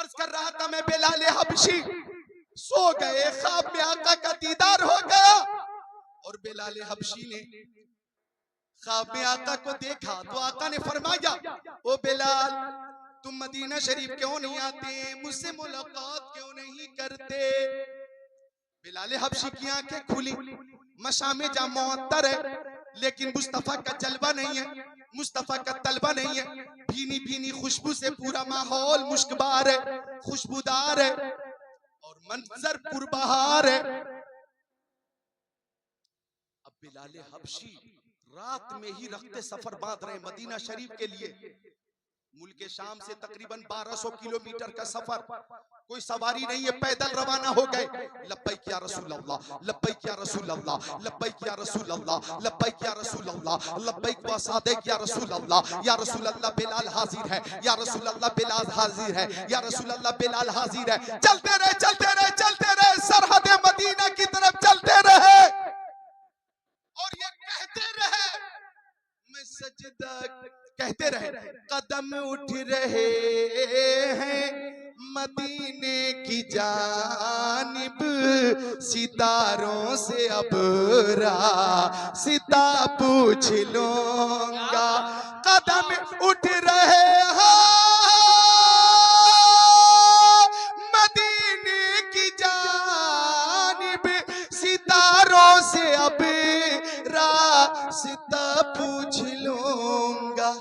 अर्ज कर रहा था मैं, बिलाल हबशी सो गए, ख्वाब में आका का दीदार हो गया और बिलाल हबशी ने ख्वाब में आका को देखा तो आका ने फरमाया, ओ बिलाल तुम मदीना शरीफ क्यों नहीं आते, मुझसे मुलाकात क्यों नहीं करते। बिलाल हबशी की आंखें खुली, मशामे जा मुअत्तर है लेकिन मुस्तफा का जलवा नहीं है, मुस्तफा का तलबा नहीं है। भीनी भीनी खुशबू से पूरा माहौल मुश्कबार है, खुशबूदार है और मंजर पुरबहार है। अब बिलाल हबशी रात में ही रखते सफर बांध रहे मदीना शरीफ के लिए। मुल्क शाम से तकरीबन 1200 किलोमीटर का सफर, कोई सवारी नहीं है, पैदल रवाना हो गए। लब्बैक या रसूल अल्लाह, लब्बैक या रसूल अल्लाह, लब्बैक या रसूल अल्लाह, लब्बैक या रसूल अल्लाह, लब्बैक व सादिक या रसूल अल्लाह, या रसूल अल्लाह बिलाल हाजिर है, या रसूल अल्लाह बिलाल हाजिर है, या रसूल अल्लाह बिलाल हाजिर है। चलते रहे चलते रहे चलते रहे, सरहद मदीना की तरफ चलते रहे और ये कहते रहे, मैं सजदा कहते रहे, कदम उठ रहे हैं मदीने की जानिब, सितारों से अब रास्ता पूछ लूंगा। कदम उठ रहे हैं मदीने की जानिब, सितारों से अब रास्ता पूछ लूंगा।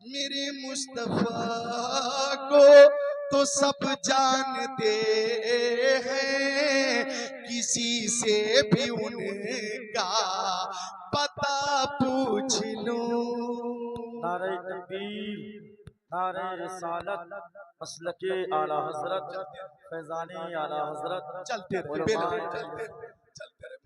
मेरे मुस्तफा को तो सब जानते हैं, किसी से भी उनका पता पूछ लूं। नारे तकबीर, नारे रिसालत, मसलके आला हजरत, फैजानी आला हजरत। चलते रहे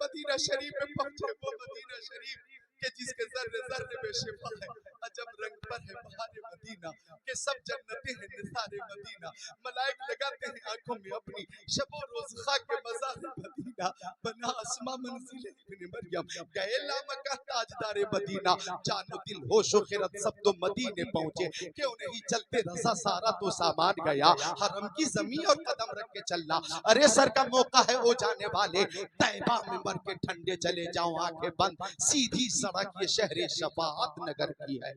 मदीना शरीफ में पहुंचे, वो मदीना शरीफ के जिसके जर्रे जर्रे में शिफा है, अजब रंग पर है बहारे मदीना के सब जन्नतें हैं निसारे मदीना। मलाइक लगाते हैं आंखों में अपनी, शबो रोज खाक के मज़ार मदीना, बना अस्मा मंजिल इब्न मरियम, गए लामका ताजदार मदीना। जानो दिल होश व खिरत सब तो मदीने पहुंचे, क्यों नहीं चलते रजा सारा तो सामान गया। हरम की जमीन और कदम रख के चलना, अरे सर का मौका है ओ जाने वाले, तैबा में मर के ठंडे चले जाओ आंखें बंद, सीधी सड़क ये शहरे शफाअत नगर की है।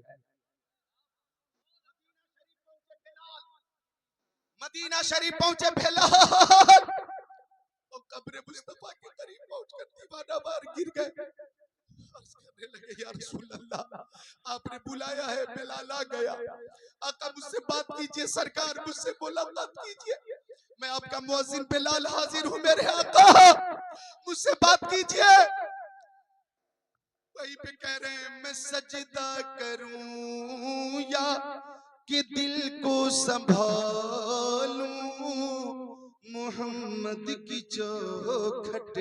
मदीना शरीफ पहुंचे बिलाल और कब्र मुस्तफा के करीब पहुंचकर दीवाना बार गिर गए। अर्ज करने लगे, या रसूल अल्लाह आपने बुलाया है, बिलाल आ गया। आका मुझसे बात कीजिए, सरकार मुझसे मुलाकात कीजिए, मैं आपका मुअज्जिन बिलाल हाजिर हूं मेरे आका, मुझसे बात कीजिए। वहीं पे कह रहे हैं, मैं सजदा करूं या कि दिल को संभालूं, मोहम्मद की चौखट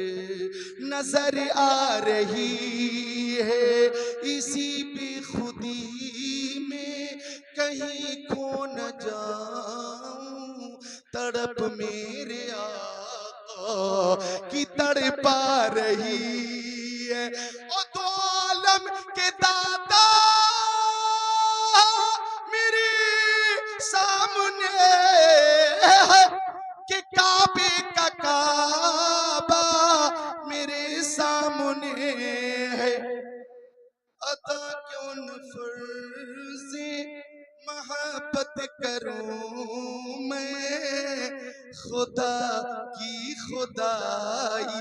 नजर आ रही है, इसी बेखुदी में कहीं खो न जाऊं, तड़प मेरे आका की तड़पा रही है। ओ दो आलम के दाता मेरे सामने है, कि काबे का काबा मेरे सामने है। अता क्यों न फर्ज़े मोहब्बत करूं मैं, खुदा की खुदाई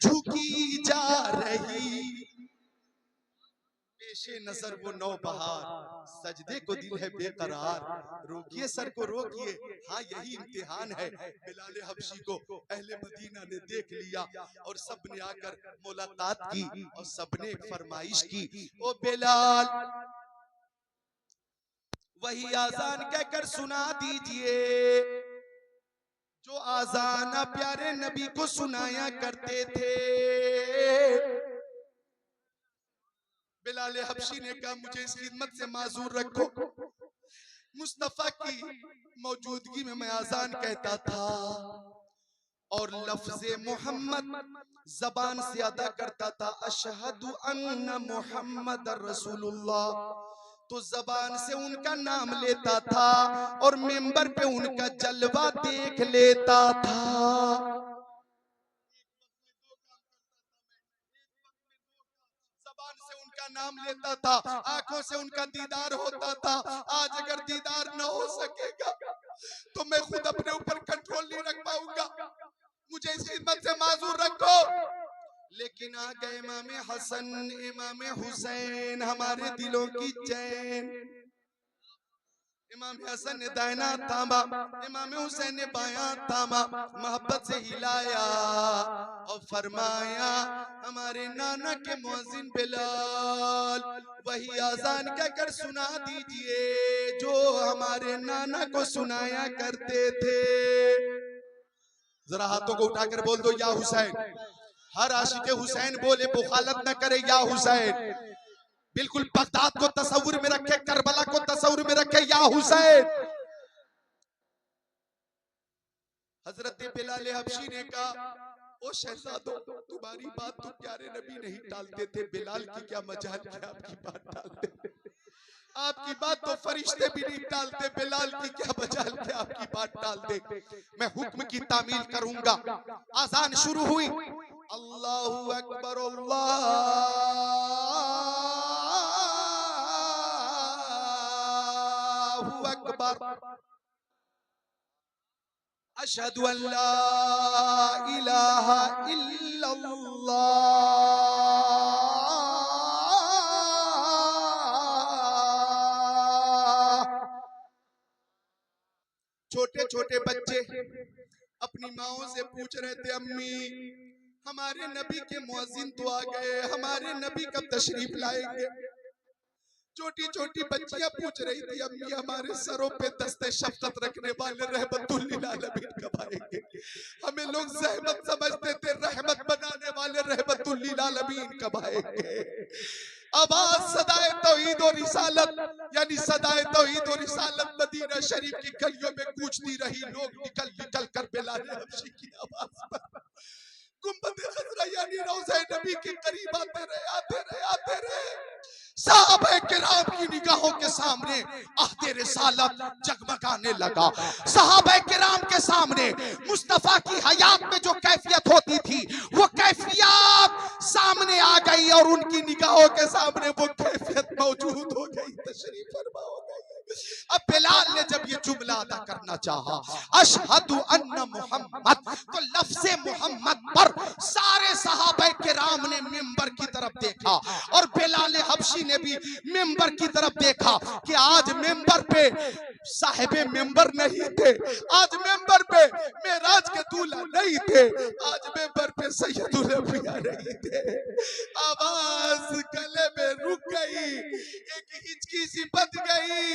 झुकी जा रही। पेशे नजर वो नौ बहार, सजदे को दिल है बेकरार। रोकिए सर को रोकिए, हाँ यही इम्तिहान है। बिलाल हबशी को अहले मदीना ने देख लिया और सबने आकर मुलाकात की और सबने एक फरमाइश की, ओ बिलाल वही आजान कहकर सुना दीजिए जो आजान प्यारे नबी को सुनाया करते थे। बिलाल हबशी ने कहा, मुझे इस खिदमत से माजूर रखो, मुस्तफा की मौजूदगी में मैं आजान कहता था और लफ्ज़े मोहम्मद जबान से अदा करता था, अशहदु अन्ना मुहम्मद रसूलुल्लाह, तो जबान से उनका नाम लेता था और मेंबर पे उनका जलवा देख लेता था। जबान से उनका नाम लेता था, आंखों से उनका दीदार होता था। आज अगर दीदार न हो सकेगा तो मैं खुद अपने ऊपर कंट्रोल नहीं रख पाऊंगा, मुझे इस खिदमत से माजूर रखो। लेकिन आ गए इमाम हसन, इमाम हुसैन, हमारे दिलों की चैन। इमाम हसन ने दाहिना थामा, इमाम हुसैन ने बायां थामा, मोहब्बत से हिलाया और फरमाया, हमारे नाना के मुअज्जिन बिलाल वही आजान कहकर सुना दीजिए जो हमारे नाना को सुनाया करते थे। जरा हाथों को उठाकर बोल दो या हुसैन। हर आशिक हुसैन बोले, मुखालत न करे या हुसैन। बिल्कुल बगदाद को तस्वुर में रखे, करबला को तस्वुर में रखे, या हुसैन। हजरत बिलाल हबशी ने कहा, ओ शहजादो, तुम्हारी बात तो प्यारे नबी नहीं टालते थे, बिलाल की क्या मजाल कि आपकी बात टालते। आपकी बात तो फरिश्ते भी नहीं टालते, बिलाल की क्या मजाल कि आपकी बात टाल दे। मैं हुक्म की तामील करूंगा। आजान शुरू हुई, अल्लाहु अकबर, अल्लाहु अकबर, अशहदु अल्ला इलाहा इल्लल्लाह। छोटे छोटे बच्चे अपनी माओं से पूछ रहे थे, अम्मी हमारे नबी के मुअज्जिन तो आ गए, हमारे नबी कब तशरीफ लाएंगे। छोटी छोटी बच्चियां पूछ रही थी, अम्मी हमारे सरों पे दस्ते शफकत रखने वाले रहमतुल लिल आलमीन कब आएंगे। हमें लोग ज़हमत समझते थे, रहमत बनाने वाले रहमतुल लिल आलमीन कब आएंगे। आवाज सदाए तौहीद और रिसालत, यानी सदाए तौहीद और रिसालत मदीना शरीफ की गलियों में गूंजती रही। लोग निकल निकल कर बिलाल हबशी की आवाज पर गुंबद खजरा यानी रोज़े नबी के करीब आते रहे। साहबे किराम की निगाहों के सामने अहदे रिसालत जगमगाने लगा। साहबे किराम के सामने मुस्तफा की हयात में जो कैफियत होती थी वो कैफियत सामने आ गई और उनकी निगाहों के सामने वो कैफियत मौजूद हो गई, तशरीफ फरमा हो गई। अब बिलाल ने जब ये जुमला अदा करना चाहा, अशहदु अन्ना मुहम्मद, तो लफ्ज़े मोहम्मद पर सारे सहाबा किराम ने मिंबर की तरफ देखा और बिलाल हबशी ने भी मिंबर की तरफ देखा कि आज मिंबर पे साहिबे मिंबर नहीं थे, आज मिंबर पे मेराज के दूल्हा नहीं थे, आज मिंबर पे सैयदुल अंबिया नहीं थे। आवाज गले में रुक गई, एक हिचकी सी बच गई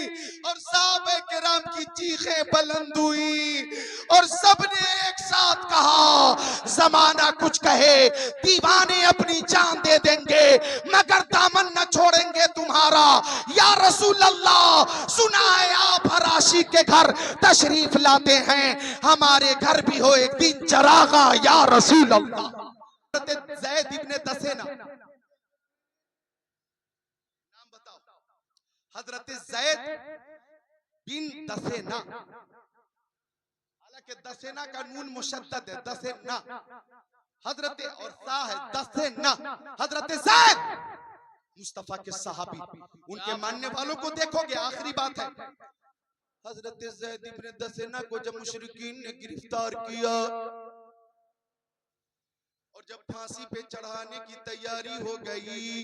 और साहबे किराम की चीखें बुलंद हुई और सबने एक साथ कहा, जमाना कुछ कहे दीवाने अपनी जान दे देंगे मगर दामन न छोड़ेंगे तुम्हारा। या रसूल अल्लाह, सुना है आप हर आशिक के घर तशरीफ लाते हैं, हमारे घर भी हो एक दिन चरागा या रसूल अल्लाह। ज़ैद इब्ने दसेना, नाम बताओ। हजरत ज़ैद बिन दसेना, हालांकि दसेना का नून मुशद्दद है, दसेना हजरत और सा है, दसेना। हजरत ज़ैद मुस्तफा के सहाबी, उनके मानने वालों को देखोगे, आखिरी बात है, हजरत ज़ैद इब्ने दसेना को जब मुशरिकीन ने गिरफ्तार किया और जब फांसी पे चढ़ाने की तैयारी हो गई,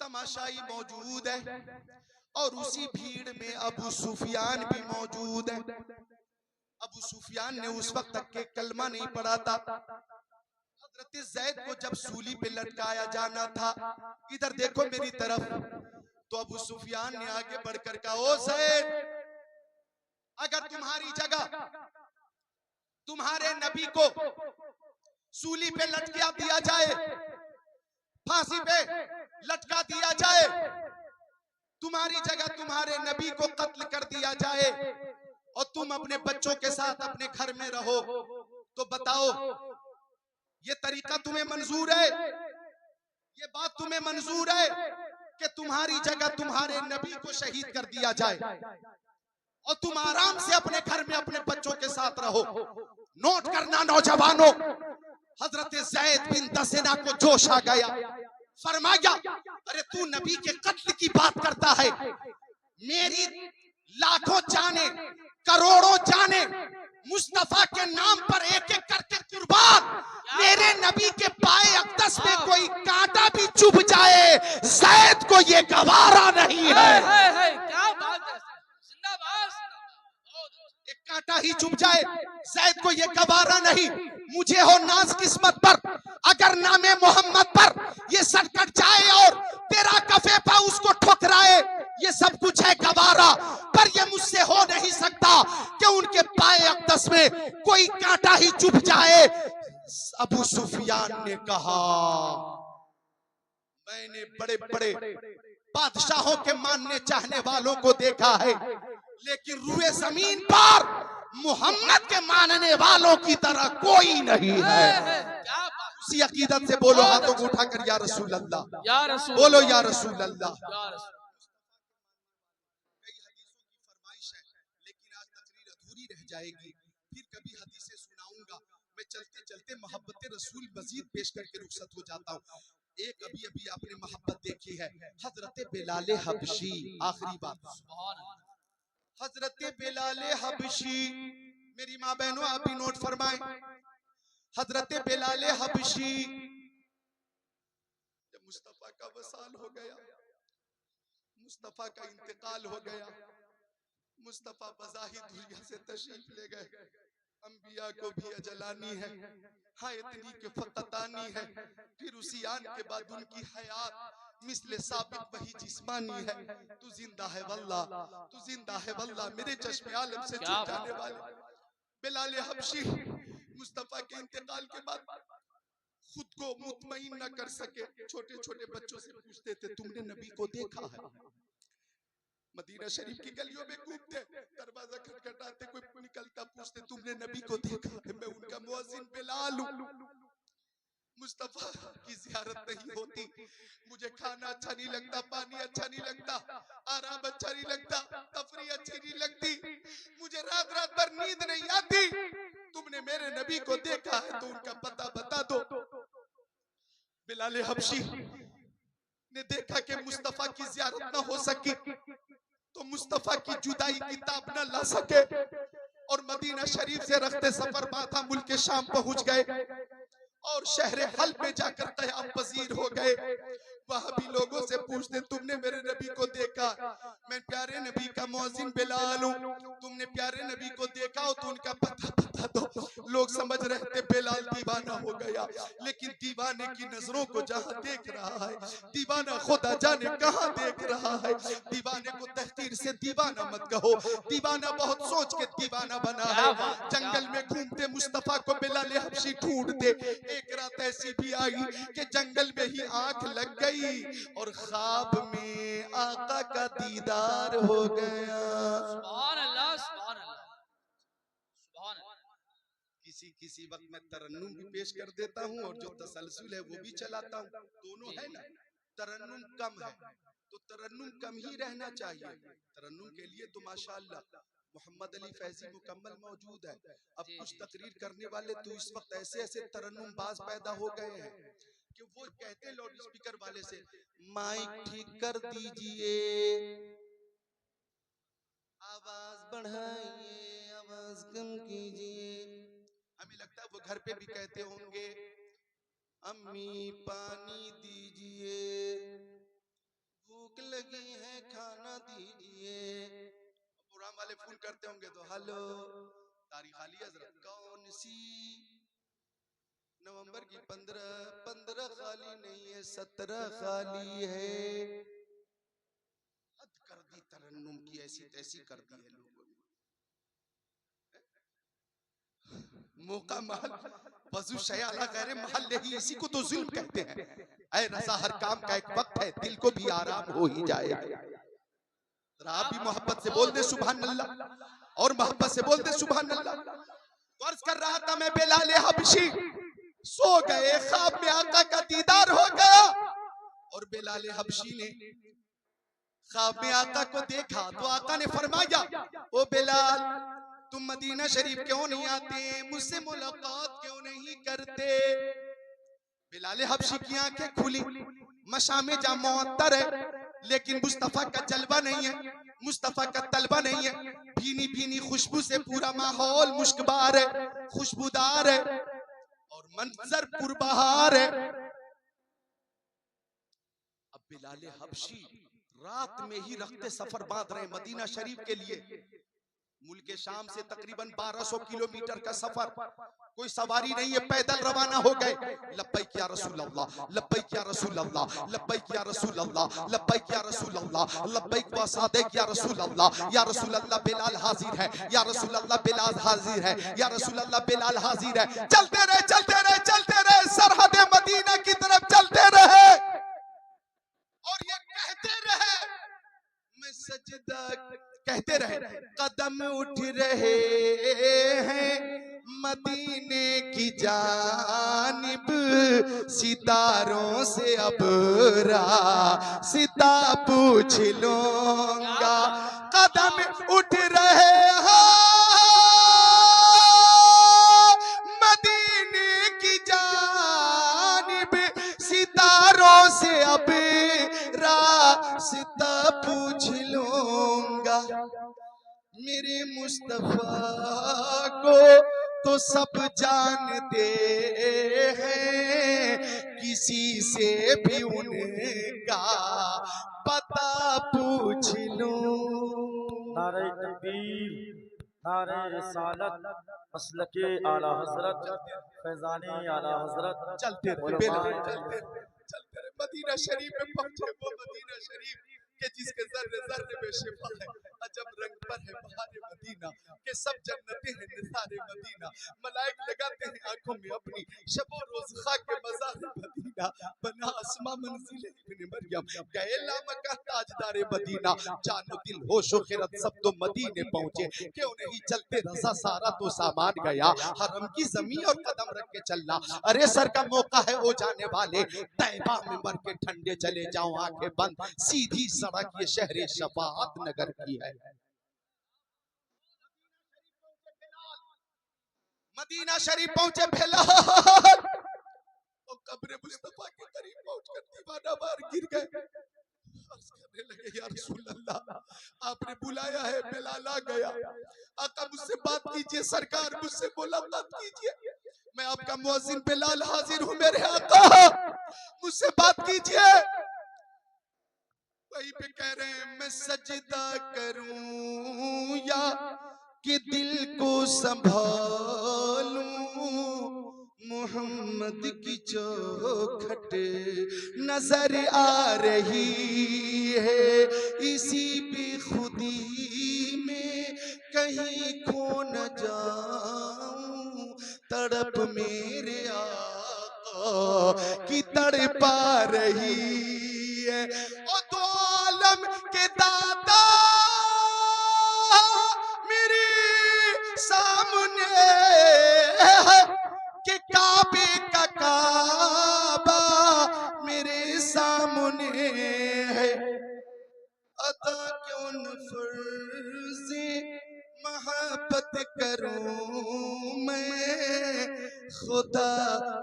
तमाशाई मौजूद है और उसी भीड़ में अबू सुफियान भी मौजूद है। अबू सुफियान ने उस वक्त तक के कलमा नहीं पढ़ा था। हजरत ज़ैद को जब सूली पे लटकाया जाना था, इधर देखो मेरी तरफ, तो अबू सुफियान ने आगे बढ़कर कहा, ओ ज़ैद, अगर तुम्हारी जगह तुम्हारे नबी को सूली पे लटका दिया जाए, फांसी पे लटका दिया जाए, तुम्हारी जगह तुम्हारे नबी को कत्ल कर दिया जाए और तुम अपने बच्चों के साथ अपने घर में रहो, तो बताओ ये तरीका तुम्हें मंजूर है? ये बात तुम्हें मंजूर है कि तुम्हारी जगह तुम्हारे नबी को शहीद कर दिया जाए और तुम आराम से अपने घर में अपने बच्चों के साथ रहो? नोट करना नौजवानों, हजरत ज़ैद बिन दसेना को जोश आ गया, फरमाया अरे तू नबी के कत्ल की बात करता है, मेरी लाखों जाने करोड़ों जाने मुस्तफा के नाम पर एक एक करके कुर्बान, मेरे नबी के पाए अक़दस में कोई कांटा भी चुभ जाए ज़ैद को ये गवारा नहीं है। क्या बात है, जिंदाबाद। एक कांटा ही चुभ जाए ज़ैद को ये गवारा नहीं। मुझे हो नाज किस्मत पर, अगर नामे मोहम्मद पर ये सर कट जाए और तेरा कफेफा उसको ठुकराए, ये सब कुछ है गवारा, पर ये मुझसे हो नहीं सकता कि उनके पाए अक़दस में कोई कांटा ही चुभ जाए। अबू सुफियान ने कहा मैंने बड़े बड़े बादशाहों के मानने चाहने वालों को देखा है, लेकिन रुए जमीन पर मोहम्मद के मानने वालों की तरह कोई नहीं है। उसी अकीदत से बोलो, हाथों को उठाकर या रसूल अल्लाह, या रसूल, बोलो या रसूल अल्लाह। या रसूल। कई हदीसों की फरमाइश है, लेकिन आज तकरीर अधूरी रह जाएगी, फिर कभी हदीसें सुनाऊंगा। मैं चलते चलते मोहब्बत रसूल मजीद पेश करके रुखसत हो जाता हूँ। एक अभी अभी आपने मोहब्बत देखी है, हजरत बिलाल हबशी, आखिरी बात, हजरत बिलाल हबशी, मेरी माँ बहनों आप भी नोट फरमाएं, हजरत बिलाल हबशी जब मुस्तफा का वसाल हो गया, मुस्तफा का इंतकाल हो गया, मुस्तफा बज़ाहिर दुनिया से तशरीफ ले गए। अंबिया को भी अजलानी है, हाँ इतनी के फकतानी है, फिर उसी आन के बाद उनकी हयात मिसले साबित वही जिस्मानी है। तू जिंदा है वल्लाह, तू जिंदा है वल्लाह, मेरे चश्मे आलम से छूट जाने वाले बिलाल हबशी मुस्तफा के इंतकाल के बाद खुद को मुतमईन न कर सके, छोटे छोटे बच्चों से पूछते थे तुमने नबी को देखा है? मदीना शरीफ की गलियों में घूमते, दरवाजा खटखटाते, कोई निकलता, पूछते तुमने नबी को देखा है? मैं उनका मुअज्जिन बिलाल हूं। मुस्तफा की जियारत नहीं होती, मुझे खाना अच्छा नहीं लगता, पानी अच्छा नहीं लगता, आराम अच्छा नहीं लगता, तफरी अच्छी नहीं लगती, मुझे रात रात भर नींद नहीं आती। तुमने मेरे नबी को देखा है तो उनका पता बता दो। बिलाल हबशी ने देखा कि मुस्तफा की जियारत न हो सकी, तो मुस्तफा की जुदाई की ताब न ला सके और मदीना शरीफ से रखते सफर माथा मुल्क शाम पहुंच गए और शहर हल में जाकर क़याम पजीर हो गए। वहां भी लोगों से पूछते तुमने मेरे नबी को देखा? मैं प्यारे नबी का मुअज्जिन बिलाल हूं, तुमने प्यारे नबी को देखा हो तो उनका पता बता दो। लोग समझ रहे थे बिलाल दीवाना हो गया, लेकिन दीवाने की नजरों को जहां देख रहा है, दीवाना खुदा जाने कहां देख रहा है। दीवाने को तहकीर से दीवाना मत कहो, दीवाना बहुत सोच के दीवाना बना है। जंगल में घूमते मुस्तफा को बिलाल हबशी ढूंढते, एक रात ऐसी भी आई कि जंगल में ही आंख लग गई और ख्वाब में आका का दीदार हो गया। सुभान अल्लाह, सुभान अल्लाह, सुभान अल्लाह। किसी वक्त मैं तरन्नुम भी पेश कर देता हूँ और जो तसलसल है वो भी चलाता हूँ, दोनों है ना। तरन्नुम कम है तो तरन्नुम कम ही रहना चाहिए। तरन्नुम के लिए तो माशाअल्लाह मोहम्मद अली फैजी मुकम्मल मौजूद है। अब कुछ तकरीर करने वाले तो इस वक्त ऐसे ऐसे तरन्नुम बाज पैदा हो गए हैं कि वो कहते हैं लाउड स्पीकर वाले से माइक ठीक कर दीजिए, आवाज बढ़ाइए, आवाज कम कीजिए। हमें लगता है वो घर पे भी कहते होंगे अम्मी पानी दीजिए, भूख लगी है खाना दीजिए। प्रोग्राम वाले फोन करते होंगे तो हेलो तारीख खाली हजरत कौन सी, नवंबर की 15 खाली नहीं है 17 खाली है। हद कर दी तरन्नुम की, ऐसी तैसी कर दी है लोगों ने। मौका महल वजू शयाला गैर महल ही, इसी को तो जुल्म कहते हैं। ऐ रज़ा हर काम का एक वक्त है, दिल को भी आराम हो ही जाएगा। आप भी मोहब्बत से बोल दे सुभान अल्लाह और मोहब्बत से बोल दे सुभान अल्लाह। तो अर्ज कर रहा था मैं, बिलाल हबशी सो गए, ख्वाब में आका का दीदार हो गया। और बिलाल हबशी ने ख्वाब में आका को देखा तो आका ने फरमाया, ओ बिलाल तुम मदीना शरीफ क्यों नहीं आते, मुझसे मुलाकात क्यों नहीं करते। बिलाल हबशी की आंखें खुली, मशामे जा मुअत्तर है लेकिन मुस्तफा का जलवा नहीं है, मुस्तफा का तलबा नहीं है। भीनी भीनी खुशबू से पूरा माहौल मुश्कबार है, खुशबूदार है और मंजर पुरबहार है। अब बिलाल हबशी रात में ही रखते सफर बांध रहे मदीना शरीफ के लिए। मुल्क शाम से तकरीबन 1200 किलोमीटर का सफर, कोई सवारी नहीं है, पैदल रवाना हो गए। लब्बैक या रसूल अल्लाह, लब्बैक या रसूल अल्लाह, लब्बैक या रसूल अल्लाह, लब्बैक या रसूल अल्लाह, लब्बैक व सादिक या रसूल अल्लाह, या रसूल अल्लाह बिलाल हाजिर है, या रसूल अल्लाह बिलाल हाजिर है, या रसूल अल्लाह बिलाल हाजिर है। चलते रहे चलते रहे चलते रहे, सरहद मदीना की तरफ चलते रहे और ये कहते रहे, मैं सजदा कहते रहे, कदम उठ रहे हैं मदीने की जानिब, सितारों से अब रास्ता पूछ लूंगा। कदम उठ रहे हैं मदीने की जानिब, सितारों से अब रास्ता पूछ लूंगा। मेरे मुस्तफा को तो सब जानते हैं, किसी से भी उनका पता पूछ लूं। नारे तकबीर, नारे रिसालत, मसलके आला हजरत, फैजानी आला हजरत। चलते रहे मदीना शरीफ में पहुंचे, वो मदीना शरीफ के जिसके जर्रे जर्रे में शिफा है, अजब रंग पर है बहारे मदीना के, सब जन्नतें हैं निसारे मदीना, मलाइक लगाते हैं आंखों में अपनी, शबो रोज खाक के मज़ार मदीना, बना आसमां मंजिल इब्न मरियम, गए लामका ताजदार मदीना, जानो दिल होश व खिरत सब तो मदीने पहुंचे। क्यों नहीं चलते रज़ा, सारा तो सामान गया, हरम की ज़मीन और कदम रख के चलना। अरे सर का मौका है ओ जाने वाले, तैबा में मर के ठंडे चले जाओ आंखें बंद, सीधी सड़क ये शहरे शफाअत नगर की है। मदीना शरीफ पहुंचे बिलाल और कब्र मुस्तफा के करीब पहुंचकर दीवाना बार गिर गए। अर्ज करने लगे, या रसूल अल्लाह आपने बुलाया है, बिलाल आ गया। आका मुझसे बात कीजिए, सरकार मुझसे मुलाकात कीजिए, मैं आपका मुअज्जिन बिलाल हाजिर हूं, मेरे आका मुझसे बात कीजिए। वहीं पे कह रहे हैं, मैं सजदा करूं या कि दिल को संभालूं, मोहम्मद की चौखट नजर आ रही है, इसी बेखुदी में कहीं खो न जाऊं, तड़प मेरे आका की तड़पा रही है। ओ दो आलम के दाता मेरे सामने कि काबे का काबा मेरे सामने है, अता क्यों न फर्ज़े मोहब्बत करूं मैं, खुदा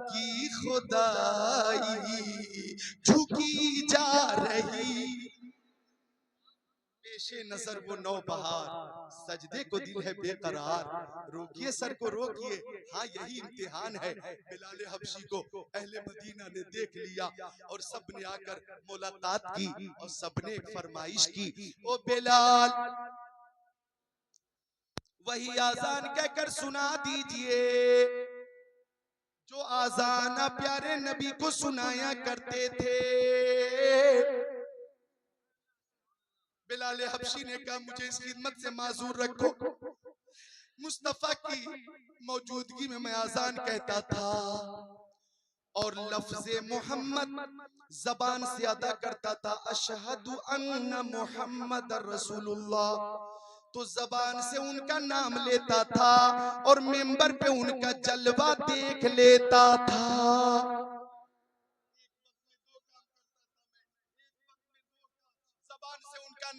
की खुदाई झुकी जा रही। पेशे नजर वो नौ बहार, सजदे को दिल है बेकरार, रोकिए सर को रोकिए, हाँ यही इम्तिहान है। बिलाल हबशी को अहले मदीना ने देख लिया और सबने आकर मुलाकात की और सबने एक फरमाइश की, ओ बिलाल वही आजान कहकर सुना दीजिए जो आजान प्यारे नबी को सुनाया करते थे। बिलाल हबशी ने कहा, मुझे इस खिदमत से माजूर रखो, मुस्तफा की मौजूदगी में मैं आजान कहता था और लफ्ज़े मोहम्मद जबान से अदा करता था, अशहदु अन्ना मुहम्मद रसूलुल्लाह, तो जबान से उनका नाम लेता था और मिंबर पे उनका जलवा देख लेता था।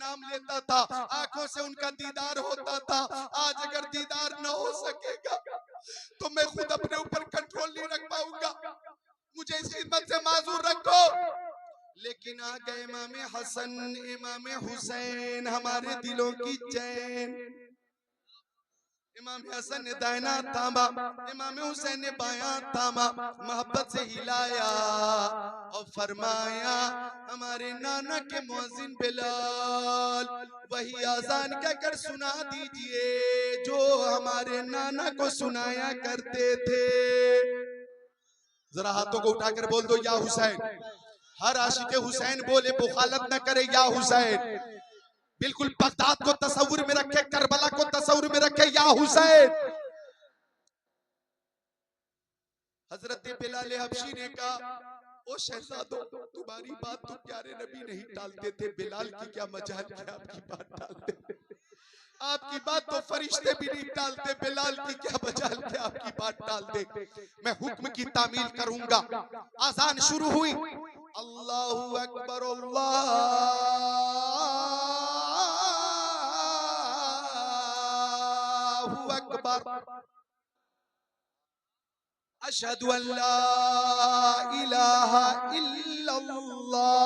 नाम लेता था, आंखों से उनका दीदार होता था। आज अगर दीदार न हो सकेगा तो मैं खुद अपने ऊपर कंट्रोल नहीं रख पाऊंगा, मुझे इस खिदमत से माजूर रखो। लेकिन आ गए इमाम हसन, इमाम हुसैन, हमारे दिलों की चैन। इमाम हसन ने दाहिना थामा, इमाम हुसैन ने बायां थामा, मोहब्बत से हिलाया और फरमाया, हमारे नाना के मुअज्जिन बिलाल, वही आजान कहकर सुना दीजिए जो हमारे नाना को सुनाया करते थे। जरा हाथों को उठाकर बोल दो या हुसैन। हर आशिक हुसैन बोले, बुखालत न करे या हुसैन। बिल्कुल बगदाद को तस्वुर में रखे, करबला को तस्वुर में रखे, या हुसैन। हजरत बिलाल हबशी ने कहा, ओ शहजादो, तुम्हारी बात तो प्यारे नबी नहीं टालते थे, बिलाल की क्या मजाल कि आपकी बात टालते। आपकी बात तो फरिश्ते भी नहीं टालते, बिलाल की क्या मजाल कि आपकी बात टाल दे। मैं हुक्म की तामील करूंगा। आजान शुरू हुई, अल्लाहु अकबर, अल्लाहु अकबर, अशहदु अल्ला इलाहा इल्लल्लाह।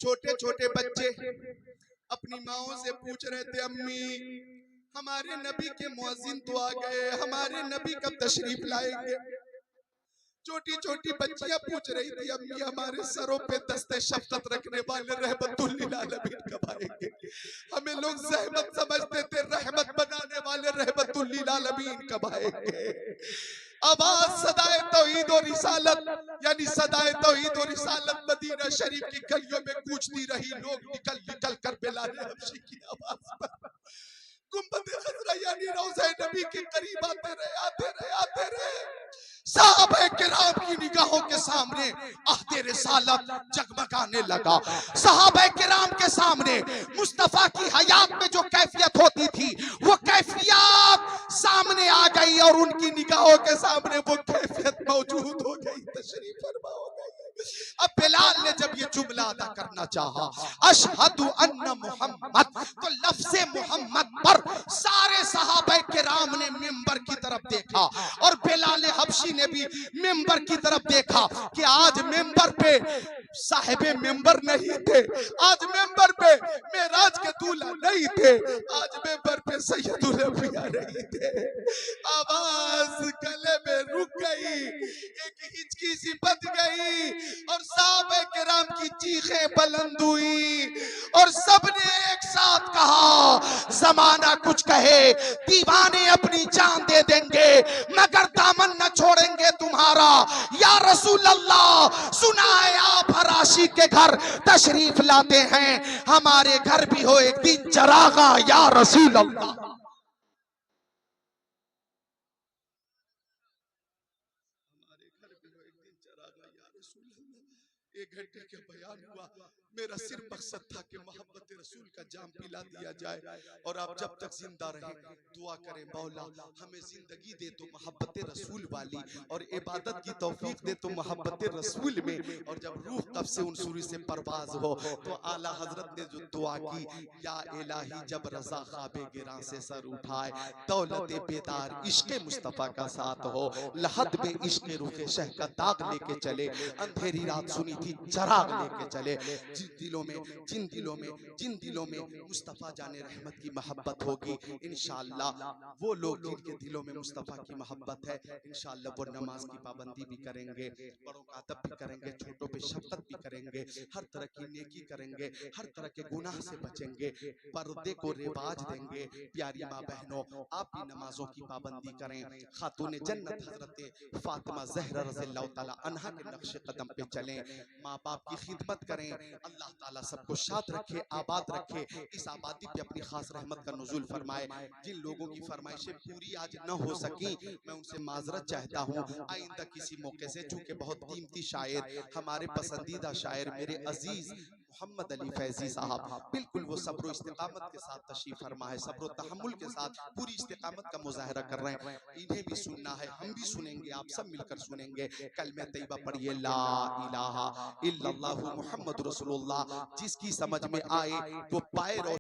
छोटे छोटे बच्चे अपनी माओं से पूछ रहे थे, अम्मी हमारे नबी के मुअज्जिन तो आ गए, हमारे नबी कब तशरीफ लाएंगे। छोटी छोटी बच्चियां पूछ रही थी, अम्मी हमारे सरों पे दस्ते शफ़क़त रखने वाले रहमतुल लिल आलमीन कब आएंगे। हमें लोग ज़हमत समझते थे, रहमत बनाने वाले रहमतुल लिल आलमीन कब आएंगे। आवाज सदाए तौहीद और रिसालत, यानी सदाए तौहीद और रिसालत मदीना शरीफ की गलियों में गूंजती रही। लोग निकल निकल कर बिलाल हबशी की आवाज पर गुंबद खजरा यानी रोज़े नबी के करीब आते रहे। साहबे किराम की निगाहों के सामने अहदे रिसालत जगमगाने लगा। साहबे किराम के सामने मुस्तफा की हयात में जो कैफियत होती थी, वो कैफियत सामने आ गई और उनकी निगाहों के सामने वो कैफियत मौजूद हो गई, तशरीफ फरमा हो गई। अब बिलाल ने जब ये जुमला अदा करना चाहा, अशहदु अन्ना मुहम्मद, तो लफ्ज़े मोहम्मद पर सारे सहाबा किराम ने मिंबर की तरफ देखा और बिलाल हबशी ने भी मिंबर की तरफ देखा कि आज मिंबर पे साहिबे मिंबर नहीं थे, आज मिंबर पे मेराज के दूल्हा नहीं थे, आज मिंबर पे सैयदुल अंबिया नहीं थे। आवाज गले में रुक गई, एक हिचकी सी बच गई और साहबे किराम की चीखें बुलंद हुई और सबने एक साथ कहा, जमाना कुछ कहे, दीवाने अपनी जान दे देंगे मगर दामन न छोड़ेंगे तुम्हारा। या रसूल अल्लाह, सुना है आप हर आशिक के घर तशरीफ लाते हैं, हमारे घर भी हो एक दिन चरागा या रसूल अल्लाह। हमारे घर भी हो एक दिन चरागा या रसूल अल्लाह। 1 घंटे के बयान हुआ, मेरा सिर्फ मकसद था कि मोहब्बत रसूल का जाम पिला दिया जाए। और आप जब तक जिंदा रहे दुआ करें, मौला हमें जिंदगी दे तो मोहब्बत रसूल वाली और इबादत की तौफीक दे तो मोहब्बत रसूल में। और जब रूह कब से उन सूरी से परवाज हो तो आला हजरत ने जो दुआ की, या इलाही जब रजा ख्वाबे गिरां से सर उठाए, दौलत बेदार इश्क मुस्तफा का साथ हो, लहद में इश्क रुखे शह का दाग लेके चले, अंधेरी रात सुनी थी चराग लेके चले। जिन दिलों में मुस्तफा जाने रहमत की मोहब्बत होगी, इंशाअल्लाह वो लोग जिनके दिलों में मुस्तफा की मोहब्बत है, इंशाअल्लाह वो नमाज की पाबंदी भी करेंगे, बड़ों का अदब भी करेंगे, छोटों पे शफकत भी करेंगे, हर तरह की नेकी करेंगे, हर तरह के गुनाह से बचेंगे, पर्दे को रिवाज देंगे। प्यारी माँ बहनों, आप भी नमाजों की पाबंदी करें, खातून जन्नत हजरत फातिमा ज़हरा रज़ियल्लाहु ताला अन्हा के नक्शे कदम पे चलें, माँ बाप की खिदमत करें। अल्लाह ताला सबको शाद रखे, आबाद रखे, इस आबादी पे अपनी खास रहमत का नुज़ूल फरमाए। जिन लोगों की फरमाइशें पूरी आज न हो सकी, मैं उनसे माजरत चाहता हूँ। आइंदा किसी मौके से, चूंकि बहुत कीमती शायर, हमारे पसंदीदा शायर, मेरे अजीज मोहम्मद अली फैजी साहब, बिल्कुल वो सब्र इस्तिकामत के साथ तशरीफ फरमा है, सब्र तहम्मुल के साथ पूरी इस्तिकामत का मुजाहरा कर रहे हैं। इन्हें भी सुनना है, हम भी सुनेंगे, आप सब मिलकर सुनेंगे। कलमे तैयबा पढ़िए, ला इलाहा इल्लल्लाहु मुहम्मद रसूलुल्लाह। जिसकी समझ में आए वो पाए